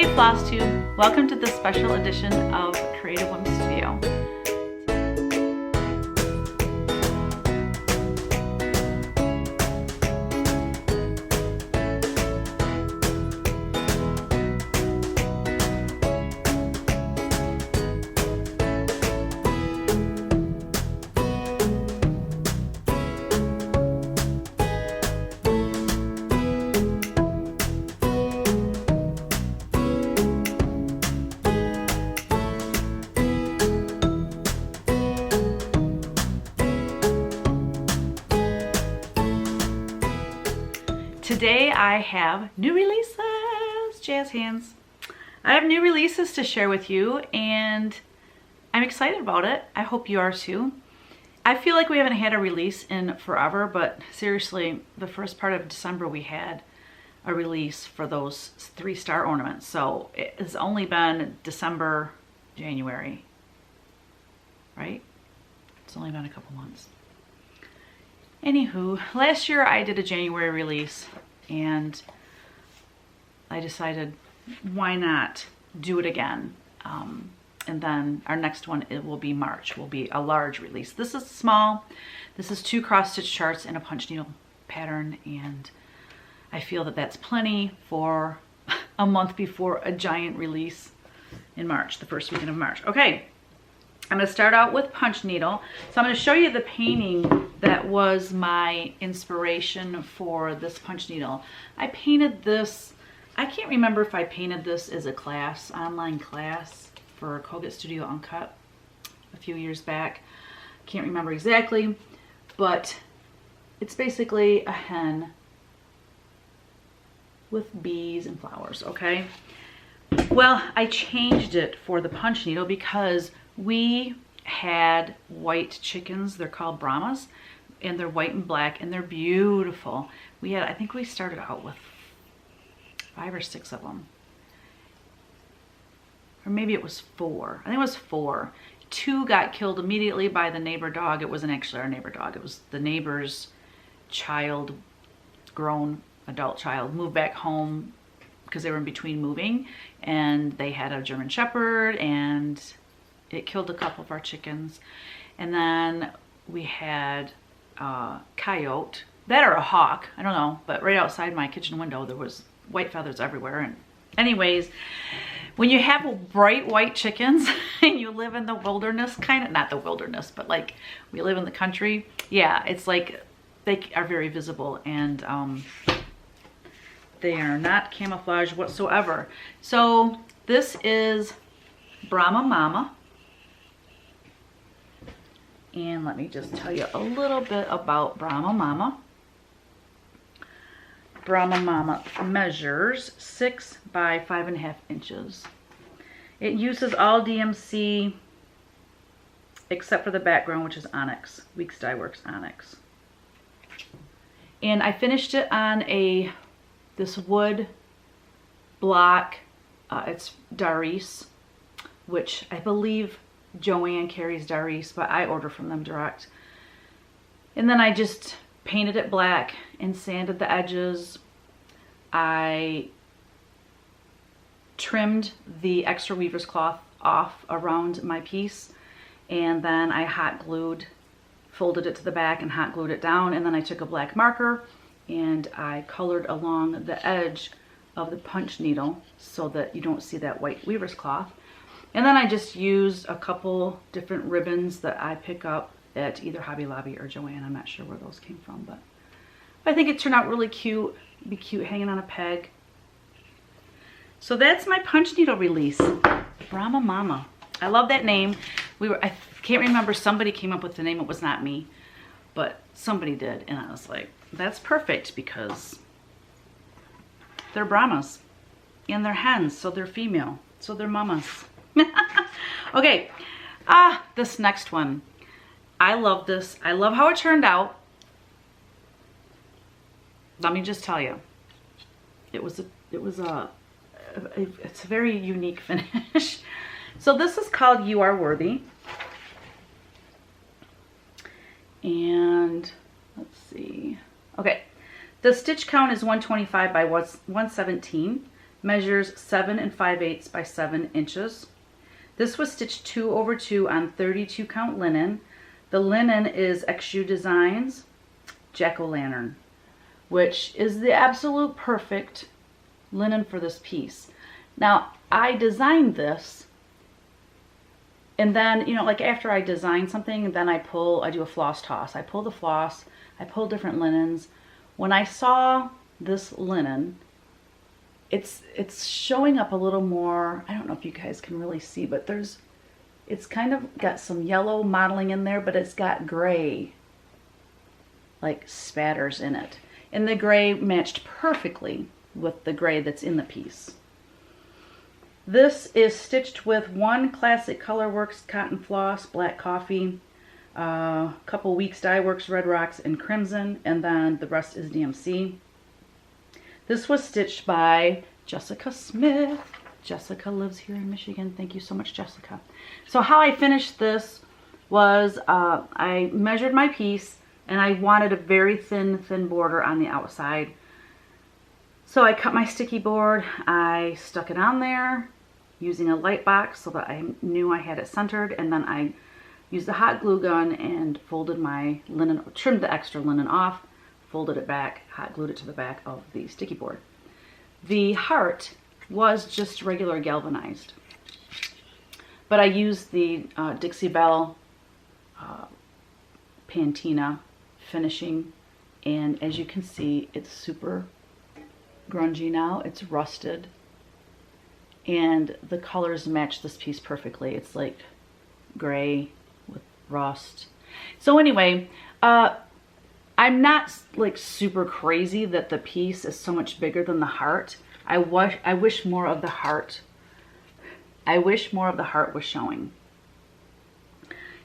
Hey Flosstube, welcome to this special edition of Creative Women Studio. Today I have new releases, jazz hands. I have new releases to share with you and I'm excited about it. I hope you are too. I feel like we haven't had a release in forever, but seriously, the first part of December we had a release for those 3-star ornaments. So it's only been December, January, right? It's only been a couple months. Anywho, last year I did a January release and I decided why not do it again. And then our next one, it will be March, will be a large release. This is small. This is 2 cross-stitch charts in a punch needle pattern, and I feel that that's plenty for a month before a giant release in March, the first weekend of March. Okay. I'm going to start out with punch needle. So I'm going to show you the painting that was my inspiration for this punch needle. I painted this, I can't remember if I painted this as a class, online class for Kogut Studio Uncut a few years back. Can't remember exactly, but it's basically a hen with bees and flowers, okay? Well, I changed it for the punch needle because we had white chickens. They're called Brahmas, and they're white and black, and they're beautiful. We had, I think we started out with 5 or 6 of them. Or maybe it was 4. I think it was 4. 2 got killed immediately by the neighbor dog. It wasn't actually our neighbor dog. It was the neighbor's child, grown adult child, moved back home because they were in between moving, and they had a German Shepherd, and it killed a couple of our chickens. And then we had a coyote, that or a hawk, I don't know, but right outside my kitchen window there was white feathers everywhere. And anyways, when you have bright white chickens and you live in the wilderness, kind of, not the wilderness, but like we live in the country, yeah, it's like they are very visible, and they are not camouflage whatsoever. So this is Brahma Mama. And let me just tell you a little bit about Brahma Mama. Brahma Mama measures 6 by 5.5 inches. It uses all DMC except for the background, which is onyx, Weeks Dye Works onyx. And I finished it on this wood block. It's Darice, which I believe Joanne carries Darice, but I order from them direct. And then I just painted it black and sanded the edges. I trimmed the extra weaver's cloth off around my piece, and then I hot glued, folded it to the back and hot glued it down, and then I took a black marker and I colored along the edge of the punch needle so that you don't see that white weaver's cloth. And then I just used a couple different ribbons that I pick up at either Hobby Lobby or Joann. I'm not sure where those came from, but I think it turned out really cute. It'd be cute hanging on a peg. So that's my punch needle release, Brahma Mama. I love that name. I can't remember, somebody came up with the name. It was not me, but somebody did. And I was like, that's perfect because they're Brahmas and they're hens, so they're female, so they're mamas. Okay, this next one, I love this. I love how it turned out. Let me just tell you, it's a very unique finish. So this is called You Are Worthy, and let's see. Okay, the stitch count is 125 by 117. measures 7 5/8 by 7 inches. This was stitched 2/2 on 32 count linen. The linen is XU Designs Jack-o'-lantern, which is the absolute perfect linen for this piece. Now, I designed this, and then, you know, like after I design something, then I do a floss toss. I pull the floss, I pull different linens. When I saw this linen, it's showing up a little more. I don't know if you guys can really see, but it's kind of got some yellow modeling in there, but it's got gray, like spatters in it. And the gray matched perfectly with the gray that's in the piece. This is stitched with one classic Colorworks cotton floss, black coffee, a couple Weeks Dye Works Red Rocks and crimson, and then the rest is DMC. This was stitched by Jessica Smith. Jessica lives here in Michigan. Thank you so much, Jessica. So how I finished this was I measured my piece, and I wanted a very thin border on the outside. So I cut my sticky board, I stuck it on there using a light box so that I knew I had it centered, and then I used the hot glue gun and folded my linen, trimmed the extra linen off, folded it back, hot glued it to the back of the sticky board. The heart was just regular galvanized, but I used the Dixie Belle Patina finishing, and as you can see, it's super grungy now. It's rusted, and the colors match this piece perfectly. It's like gray with rust. So anyway, I'm not like super crazy that the piece is so much bigger than the heart. I wish more of the heart. I wish more of the heart was showing.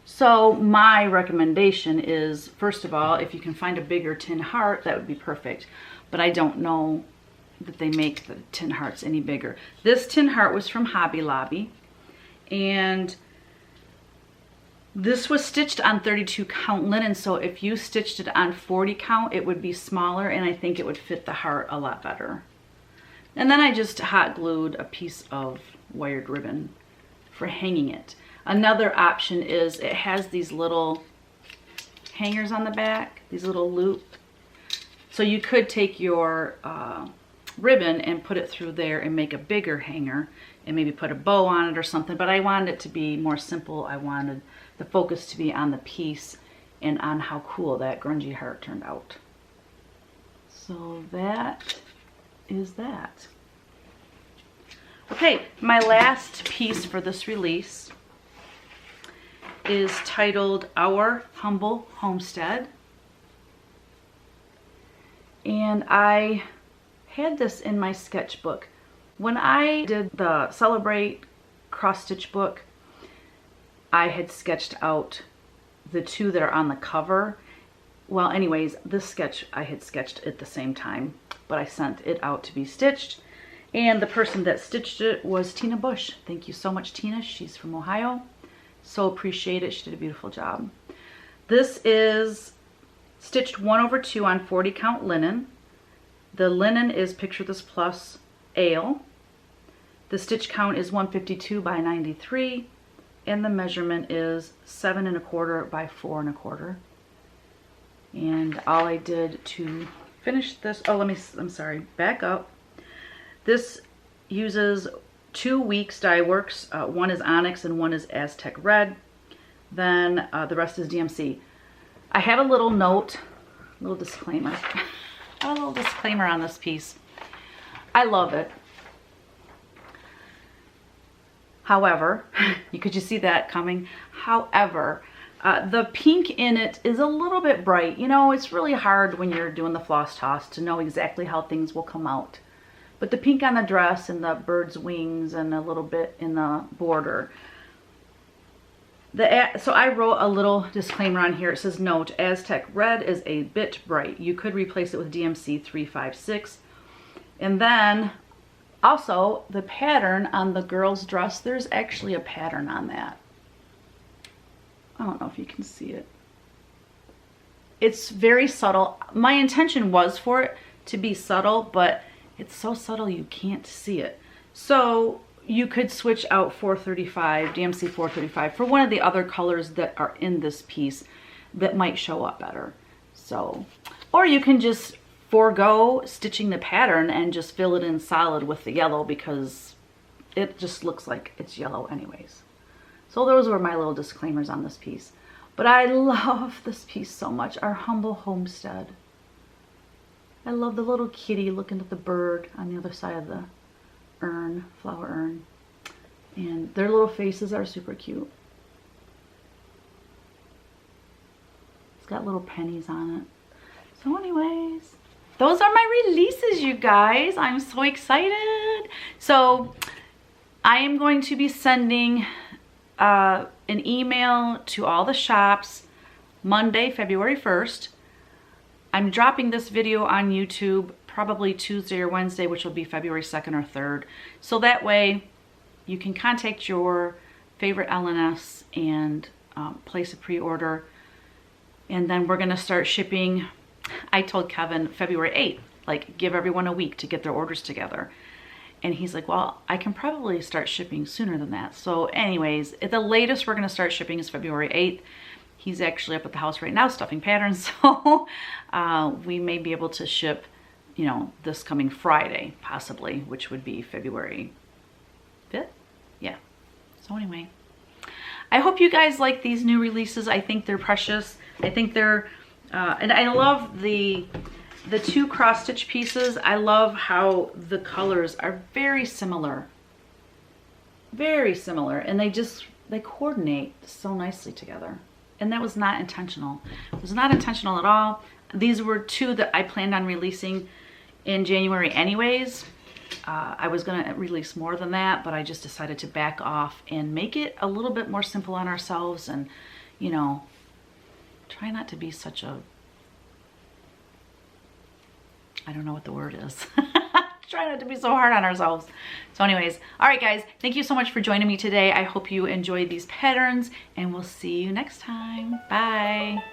So my recommendation is, first of all, if you can find a bigger tin heart, that would be perfect. But I don't know that they make the tin hearts any bigger. This tin heart was from Hobby Lobby, and this was stitched on 32 count linen, so if you stitched it on 40 count, it would be smaller, and I think it would fit the heart a lot better. And then I just hot glued a piece of wired ribbon for hanging it. Another option is it has these little hangers on the back, these little loops. So you could take your ribbon and put it through there and make a bigger hanger and maybe put a bow on it or something, but I wanted it to be more simple. I wanted the focus to be on the piece and on how cool that grungy heart turned out. So that is that. Okay, my last piece for this release is titled Our Humble Homestead. And I had this in my sketchbook. When I did the Celebrate cross stitch book, I had sketched out the two that are on the cover. Well, anyways, this sketch I had sketched at the same time, but I sent it out to be stitched. And the person that stitched it was Tina Bush. Thank you so much, Tina. She's from Ohio. So appreciate it. She did a beautiful job. This is stitched 1/2 on 40 count linen. The linen is Picture This Plus Ale. The stitch count is 152 by 93, and the measurement is 7 1/4 by 4 1/4. And all I did to finish this, I'm sorry, back up. This uses 2 Weeks Dye Works. One is Onyx and one is Aztec Red. Then the rest is DMC. I have a little note, a little disclaimer. I have a little disclaimer on this piece. I love it. However, could you see that coming? However, the pink in it is a little bit bright. You know, it's really hard when you're doing the floss toss to know exactly how things will come out. But the pink on the dress and the bird's wings and a little bit in the border. So I wrote a little disclaimer on here. It says, note, Aztec Red is a bit bright. You could replace it with DMC 356. And then also the pattern on the girl's dress, there's actually a pattern on that. I don't know if you can see it. It's very subtle. My intention was for it to be subtle, but It's so subtle you can't see it. So you could switch out 435, DMC 435 for one of the other colors that are in this piece that might show up better. So, or you can just forego stitching the pattern and just fill it in solid with the yellow because it just looks like it's yellow anyways. So those were my little disclaimers on this piece. But I love this piece so much, our Humble Homestead. I love the little kitty looking at the bird on the other side of the urn, flower urn. And their little faces are super cute. It's got little pennies on it. So anyways, those are my releases, you guys. I'm so excited. So I am going to be sending an email to all the shops Monday, February 1st. I'm dropping this video on YouTube probably Tuesday or Wednesday, which will be February 2nd or 3rd. So that way you can contact your favorite LNS and place a pre-order. And then we're gonna start shipping. I told Kevin February 8th, like give everyone a week to get their orders together. And he's like, well, I can probably start shipping sooner than that. So anyways, at the latest we're gonna start shipping is February 8th. He's actually up at the house right now stuffing patterns. So we may be able to ship, you know, this coming Friday, possibly, which would be February 5th. Yeah. So anyway, I hope you guys like these new releases. I think they're precious. I think they're, and I love the two cross stitch pieces. I love how the colors are very similar. Very similar. And they coordinate so nicely together. And that was not intentional. It was not intentional at all. These were two that I planned on releasing in January anyways. I was gonna release more than that, but I just decided to back off and make it a little bit more simple on ourselves and, you know, try not to be such a, I don't know what the word is. Try not to be so hard on ourselves. So anyways, all right guys, thank you so much for joining me today. I hope you enjoyed these patterns and we'll see you next time. Bye.